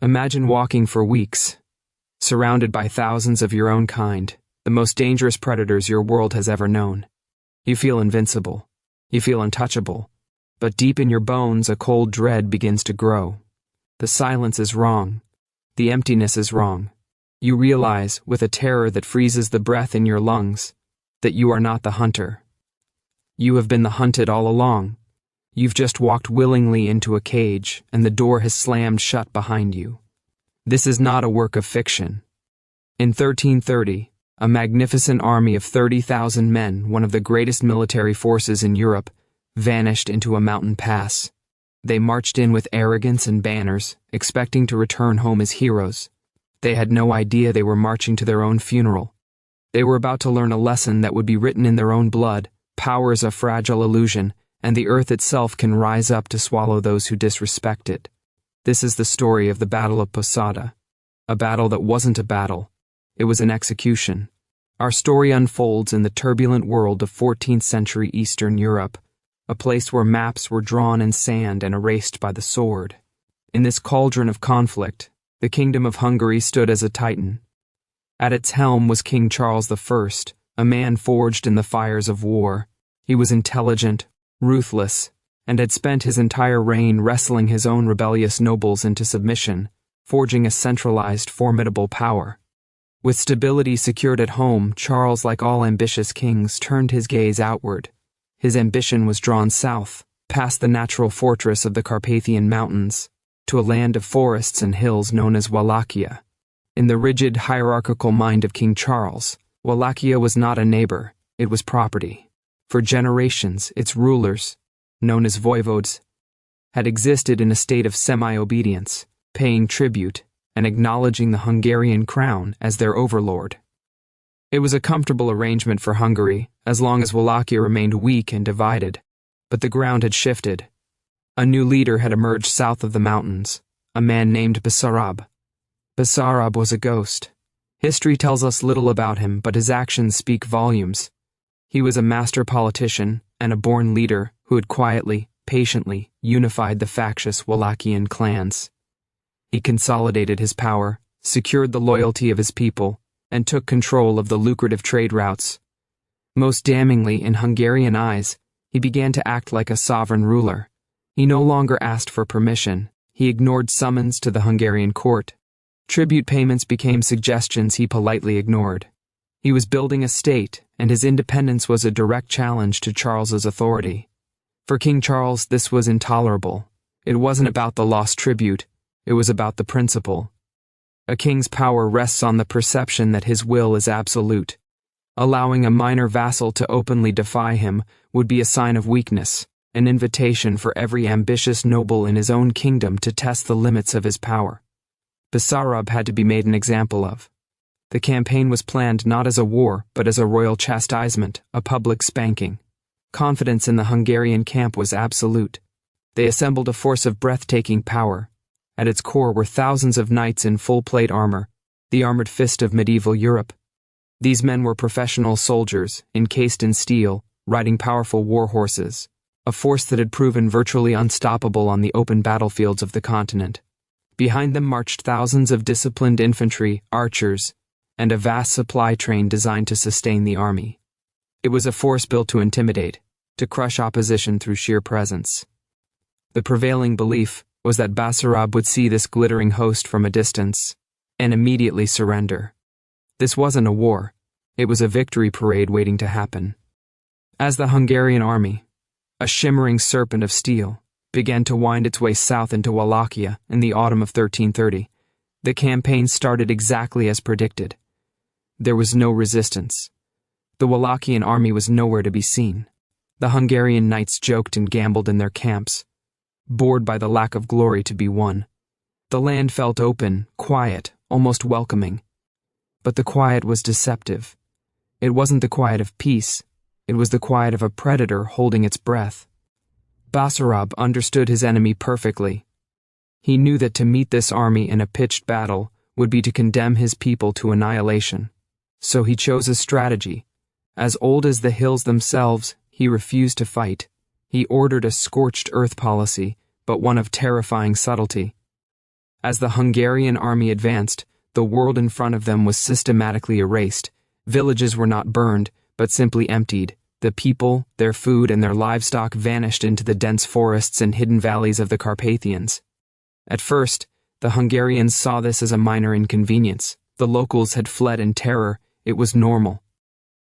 Imagine walking for weeks, surrounded by thousands of your own kind, the most dangerous predators your world has ever known. You feel invincible. You feel untouchable. But deep in your bones, a cold dread begins to grow. The silence is wrong. The emptiness is wrong. You realize, with a terror that freezes the breath in your lungs, that you are not the hunter. You have been the hunted all along. You've just walked willingly into a cage, and the door has slammed shut behind you. This is not a work of fiction. In 1330, a magnificent army of 30,000 men, one of the greatest military forces in Europe, vanished into a mountain pass. They marched in with arrogance and banners, expecting to return home as heroes. They had no idea they were marching to their own funeral. They were about to learn a lesson that would be written in their own blood. Power is a fragile illusion, and the earth itself can rise up to swallow those who disrespect it. This is the story of the Battle of Posada. A battle that wasn't a battle. It was an execution. Our story unfolds in the turbulent world of 14th century Eastern Europe, a place where maps were drawn in sand and erased by the sword. In this cauldron of conflict, the Kingdom of Hungary stood as a titan. At its helm was King Charles I, a man forged in the fires of war. He was intelligent, ruthless, and had spent his entire reign wrestling his own rebellious nobles into submission, forging a centralized, formidable power. With stability secured at home, Charles, like all ambitious kings, turned his gaze outward. His ambition was drawn south, past the natural fortress of the Carpathian Mountains, to a land of forests and hills known as Wallachia. In the rigid, hierarchical mind of King Charles, Wallachia was not a neighbor, it was property. For generations, its rulers, known as voivodes, had existed in a state of semi-obedience, paying tribute and acknowledging the Hungarian crown as their overlord. It was a comfortable arrangement for Hungary, as long as Wallachia remained weak and divided. But the ground had shifted. A new leader had emerged south of the mountains, a man named Basarab. Basarab was a ghost. History tells us little about him, but his actions speak volumes. He was a master politician and a born leader who had quietly, patiently unified the factious Wallachian clans. He consolidated his power, secured the loyalty of his people, and took control of the lucrative trade routes. Most damningly, in Hungarian eyes, he began to act like a sovereign ruler. He no longer asked for permission. He ignored summons to the Hungarian court. Tribute payments became suggestions he politely ignored. He was building a state, and his independence was a direct challenge to Charles's authority. For King Charles, this was intolerable. It wasn't about the lost tribute, it was about the principle. A king's power rests on the perception that his will is absolute. Allowing a minor vassal to openly defy him would be a sign of weakness, an invitation for every ambitious noble in his own kingdom to test the limits of his power. Basarab had to be made an example of. The campaign was planned not as a war, but as a royal chastisement, a public spanking. Confidence in the Hungarian camp was absolute. They assembled a force of breathtaking power. At its core were thousands of knights in full-plate armor, the armored fist of medieval Europe. These men were professional soldiers, encased in steel, riding powerful war horses, a force that had proven virtually unstoppable on the open battlefields of the continent. Behind them marched thousands of disciplined infantry, archers, and a vast supply train designed to sustain the army. It was a force built to intimidate, to crush opposition through sheer presence. The prevailing belief was that Basarab would see this glittering host from a distance and immediately surrender. This wasn't a war, it was a victory parade waiting to happen. As the Hungarian army, a shimmering serpent of steel, began to wind its way south into Wallachia in the autumn of 1330, the campaign started exactly as predicted. There was no resistance. The Wallachian army was nowhere to be seen. The Hungarian knights joked and gambled in their camps, bored by the lack of glory to be won. The land felt open, quiet, almost welcoming. But the quiet was deceptive. It wasn't the quiet of peace, it was the quiet of a predator holding its breath. Basarab understood his enemy perfectly. He knew that to meet this army in a pitched battle would be to condemn his people to annihilation. So he chose a strategy. As old as the hills themselves, he refused to fight. He ordered a scorched earth policy, but one of terrifying subtlety. As the Hungarian army advanced, the world in front of them was systematically erased. Villages were not burned, but simply emptied. The people, their food, and their livestock vanished into the dense forests and hidden valleys of the Carpathians. At first, the Hungarians saw this as a minor inconvenience. The locals had fled in terror. It was normal.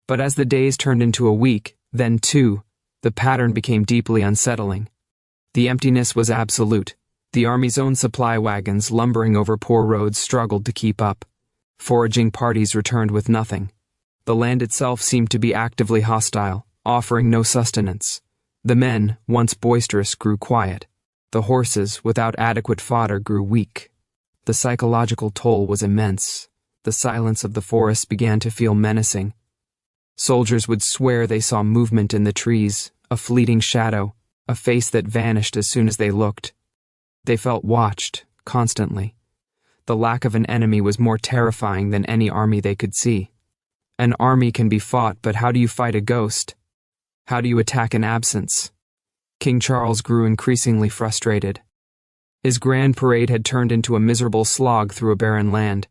But as the days turned into a week, then two, the pattern became deeply unsettling. The emptiness was absolute. The army's own supply wagons, lumbering over poor roads, struggled to keep up. Foraging parties returned with nothing. The land itself seemed to be actively hostile, offering no sustenance. The men, once boisterous, grew quiet. The horses, without adequate fodder, grew weak. The psychological toll was immense. The silence of the forest began to feel menacing. Soldiers would swear they saw movement in the trees, a fleeting shadow, a face that vanished as soon as they looked. They felt watched, constantly. The lack of an enemy was more terrifying than any army they could see. An army can be fought, but how do you fight a ghost? How do you attack an absence? King Charles grew increasingly frustrated. His grand parade had turned into a miserable slog through a barren land.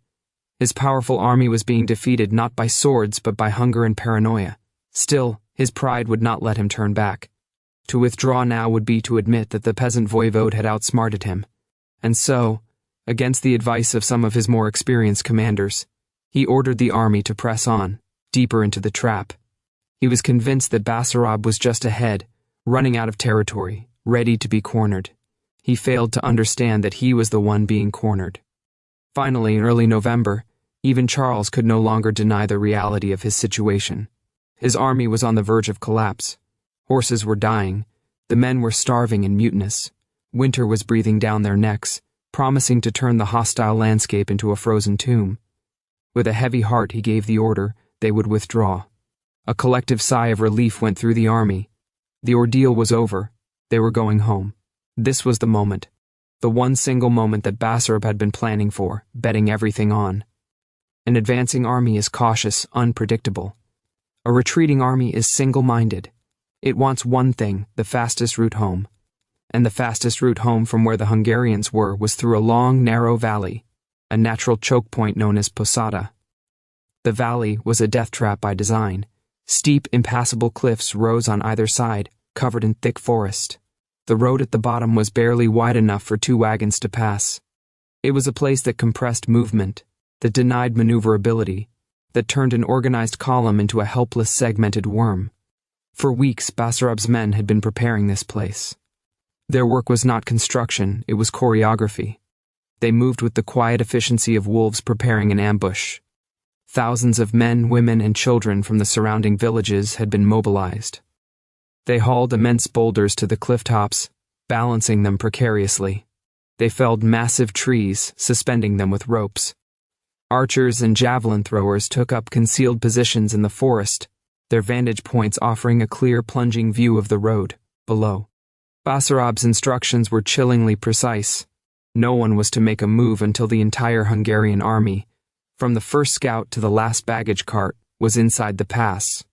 His powerful army was being defeated not by swords but by hunger and paranoia. Still, his pride would not let him turn back. To withdraw now would be to admit that the peasant voivode had outsmarted him. And so, against the advice of some of his more experienced commanders, he ordered the army to press on, deeper into the trap. He was convinced that Basarab was just ahead, running out of territory, ready to be cornered. He failed to understand that he was the one being cornered. Finally, in early November, even Charles could no longer deny the reality of his situation. His army was on the verge of collapse. Horses were dying. The men were starving and mutinous. Winter was breathing down their necks, promising to turn the hostile landscape into a frozen tomb. With a heavy heart, he gave the order they would withdraw. A collective sigh of relief went through the army. The ordeal was over. They were going home. This was the moment. The one single moment that Basarab had been planning for, betting everything on. An advancing army is cautious, unpredictable. A retreating army is single-minded. It wants one thing, the fastest route home. And the fastest route home from where the Hungarians were was through a long, narrow valley, a natural choke point known as Posada. The valley was a death trap by design. Steep, impassable cliffs rose on either side, covered in thick forest. The road at the bottom was barely wide enough for 2 wagons to pass. It was a place that compressed movement, that denied maneuverability, that turned an organized column into a helpless, segmented worm. For weeks, Basarab's men had been preparing this place. Their work was not construction, it was choreography. They moved with the quiet efficiency of wolves preparing an ambush. Thousands of men, women, and children from the surrounding villages had been mobilized. They hauled immense boulders to the cliff tops, balancing them precariously. They felled massive trees, suspending them with ropes. Archers and javelin throwers took up concealed positions in the forest, their vantage points offering a clear, plunging view of the road below. Basarab's instructions were chillingly precise. No one was to make a move until the entire Hungarian army, from the first scout to the last baggage cart, was inside the pass.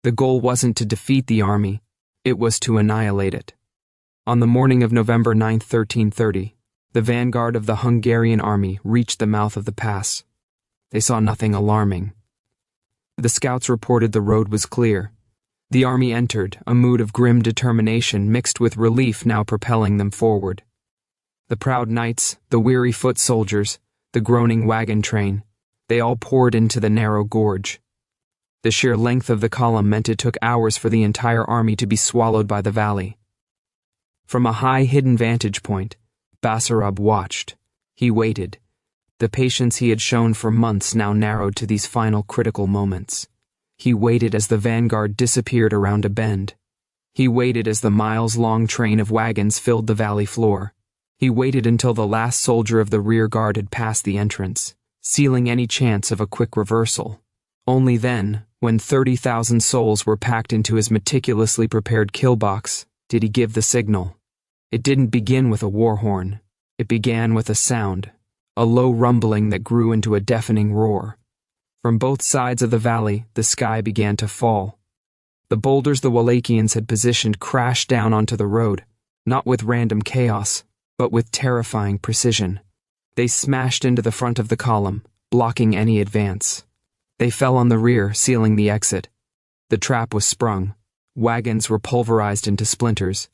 The goal wasn't to defeat the army, it was to annihilate it. On the morning of November 9, 1330, the vanguard of the Hungarian army reached the mouth of the pass. They saw nothing alarming. The scouts reported the road was clear. The army entered, a mood of grim determination mixed with relief now propelling them forward. The proud knights, the weary foot soldiers, the groaning wagon train, they all poured into the narrow gorge. The sheer length of the column meant it took hours for the entire army to be swallowed by the valley. From a high hidden vantage point, Basarab watched. He waited. The patience he had shown for months now narrowed to these final critical moments. He waited as the vanguard disappeared around a bend. He waited as the miles-long train of wagons filled the valley floor. He waited until the last soldier of the rear guard had passed the entrance, sealing any chance of a quick reversal. Only then, when 30,000 souls were packed into his meticulously prepared kill box, did he give the signal. It didn't begin with a war horn. It began with a sound, a low rumbling that grew into a deafening roar. From both sides of the valley, the sky began to fall. The boulders the Wallachians had positioned crashed down onto the road, not with random chaos, but with terrifying precision. They smashed into the front of the column, blocking any advance. They fell on the rear, sealing the exit. The trap was sprung. Wagons were pulverized into splinters.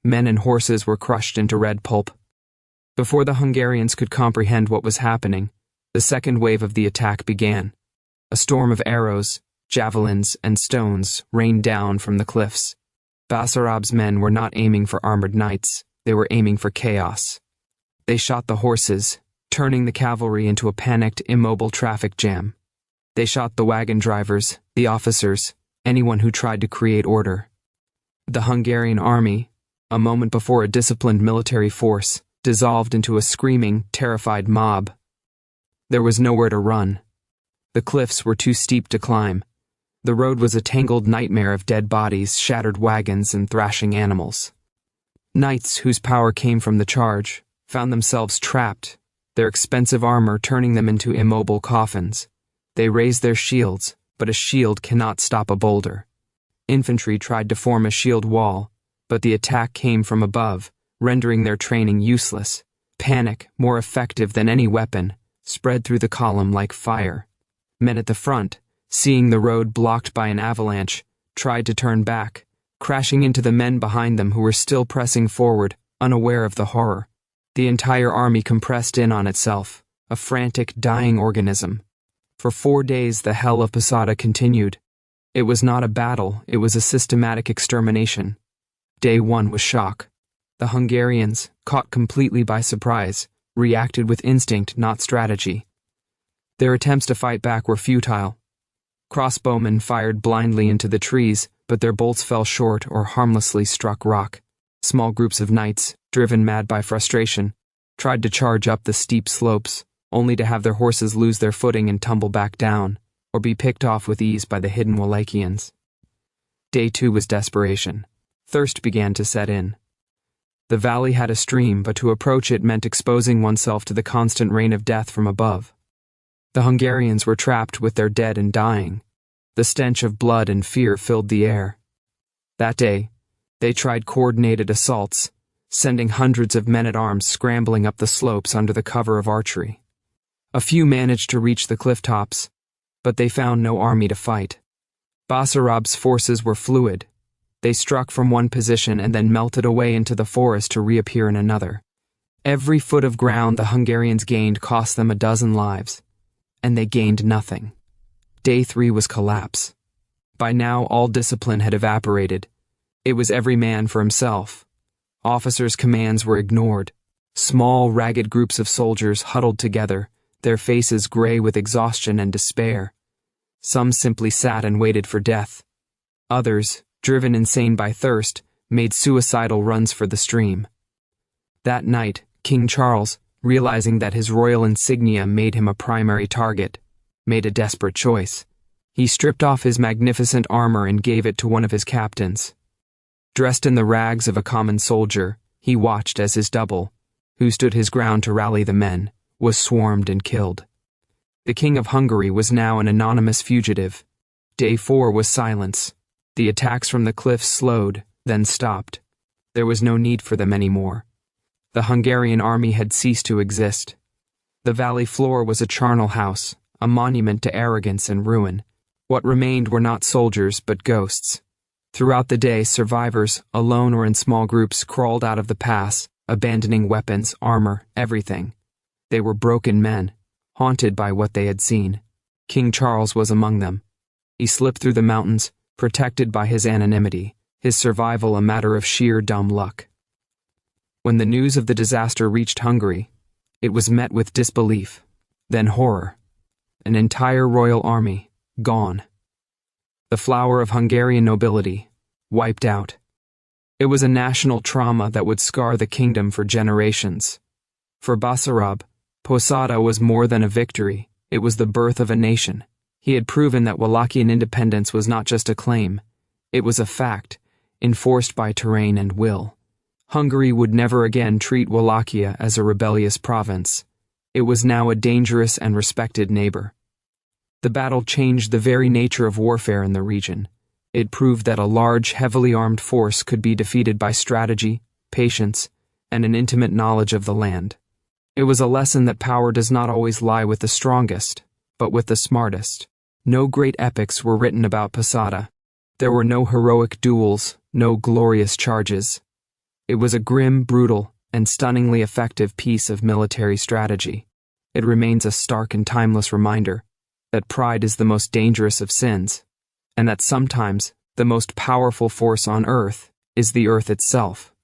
Men and horses were crushed into red pulp. Before the Hungarians could comprehend what was happening, the second wave of the attack began. A storm of arrows, javelins, and stones rained down from the cliffs. Basarab's men were not aiming for armored knights, they were aiming for chaos. They shot the horses, turning the cavalry into a panicked, immobile traffic jam. They shot the wagon drivers, the officers, anyone who tried to create order. The Hungarian army, a moment before a disciplined military force, dissolved into a screaming, terrified mob. There was nowhere to run. The cliffs were too steep to climb. The road was a tangled nightmare of dead bodies, shattered wagons, and thrashing animals. Knights, whose power came from the charge, found themselves trapped, their expensive armor turning them into immobile coffins. They raised their shields, but a shield cannot stop a boulder. Infantry tried to form a shield wall, but the attack came from above, rendering their training useless. Panic, more effective than any weapon, spread through the column like fire. Men at the front, seeing the road blocked by an avalanche, tried to turn back, crashing into the men behind them who were still pressing forward, unaware of the horror. The entire army compressed in on itself, a frantic, dying organism. For 4 days the hell of Posada continued. It was not a battle, it was a systematic extermination. Day 1 was shock. The Hungarians, caught completely by surprise, reacted with instinct, not strategy. Their attempts to fight back were futile. Crossbowmen fired blindly into the trees, but their bolts fell short or harmlessly struck rock. Small groups of knights, driven mad by frustration, tried to charge up the steep slopes, only to have their horses lose their footing and tumble back down, or be picked off with ease by the hidden Wallachians. Day 2 was desperation. Thirst began to set in. The valley had a stream, but to approach it meant exposing oneself to the constant rain of death from above. The Hungarians were trapped with their dead and dying. The stench of blood and fear filled the air. That day, they tried coordinated assaults, sending hundreds of men-at-arms scrambling up the slopes under the cover of archery. A few managed to reach the cliff tops, but they found no army to fight. Basarab's forces were fluid. They struck from one position and then melted away into the forest to reappear in another. Every foot of ground the Hungarians gained cost them 12 lives. And they gained nothing. Day 3 was collapse. By now all discipline had evaporated. It was every man for himself. Officers' commands were ignored. Small, ragged groups of soldiers huddled together, their faces gray with exhaustion and despair. Some simply sat and waited for death. Others, driven insane by thirst, made suicidal runs for the stream. That night, King Charles, realizing that his royal insignia made him a primary target, made a desperate choice. He stripped off his magnificent armor and gave it to one of his captains. Dressed in the rags of a common soldier, he watched as his double, who stood his ground to rally the men, was swarmed and killed. The King of Hungary was now an anonymous fugitive. Day 4 was silence. The attacks from the cliffs slowed, then stopped. There was no need for them anymore. The Hungarian army had ceased to exist. The valley floor was a charnel house, a monument to arrogance and ruin. What remained were not soldiers, but ghosts. Throughout the day, survivors, alone or in small groups, crawled out of the pass, abandoning weapons, armor, everything. They were broken men, haunted by what they had seen. King Charles was among them. He slipped through the mountains, protected by his anonymity, his survival a matter of sheer dumb luck. When the news of the disaster reached Hungary, it was met with disbelief, then horror. An entire royal army, gone. The flower of Hungarian nobility, wiped out. It was a national trauma that would scar the kingdom for generations. For Basarab, Posada was more than a victory, it was the birth of a nation. He had proven that Wallachian independence was not just a claim, it was a fact, enforced by terrain and will. Hungary would never again treat Wallachia as a rebellious province. It was now a dangerous and respected neighbor. The battle changed the very nature of warfare in the region. It proved that a large, heavily armed force could be defeated by strategy, patience, and an intimate knowledge of the land. It was a lesson that power does not always lie with the strongest, but with the smartest. No great epics were written about Posada. There were no heroic duels, no glorious charges. It was a grim, brutal, and stunningly effective piece of military strategy. It remains a stark and timeless reminder that pride is the most dangerous of sins, and that sometimes the most powerful force on earth is the earth itself.